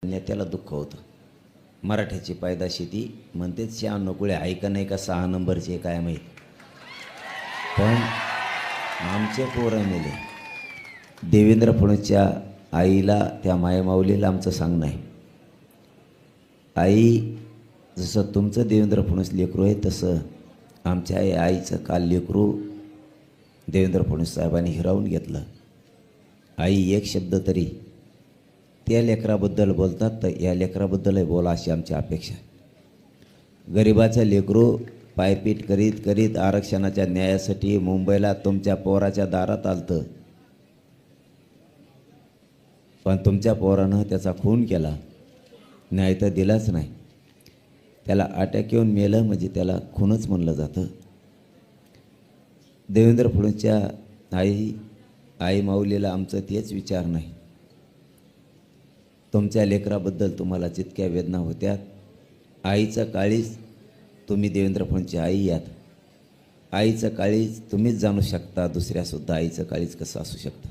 नेत्याला दुःख होतं. मराठ्याची पायदाशी ती म्हणतेच 96 कुळे आहे का नाही का 6 नंबरचे काय माहीत. पण आमचे पोरं मेले. देवेंद्र फडणवीसच्या आईला त्या मायमाऊलीला आमचं सांगणं आहे, आई जसं तुमचं देवेंद्र फडणवीस लेकरू आहे तसं आमच्या आईचं काल लेकरू देवेंद्र फडणवीस साहेबांनी हिरावून घेतलं. आई एक शब्द तरी त्या लेकराबद्दल बोलतात तर या लेकराबद्दलही बोला अशी आमची अपेक्षा. गरिबाचं लेकरू पायपीट करीत करीत आरक्षणाच्या न्यायासाठी मुंबईला तुमच्या पोराच्या दारात आलतं, पण तुमच्या पोरानं त्याचा खून केला, न्याय तर दिलाच नाही. त्याला अटॅक येऊन मेलं म्हणजे त्याला खूनच म्हणलं जातं. देवेंद्र फडणवीसच्या आई माऊलीला आमचं तेच विचार नाही. तुमच्या लेकराबद्दल तुम्हाला जितक्या वेदना होत्या, आईचं काळीज तुम्ही देवेंद्र फडणवीसची आई यात. आईचं काळीज तुम्हीच जाणू शकता, दुसऱ्यासुद्धा आईचं काळीज कसं असू शकतं.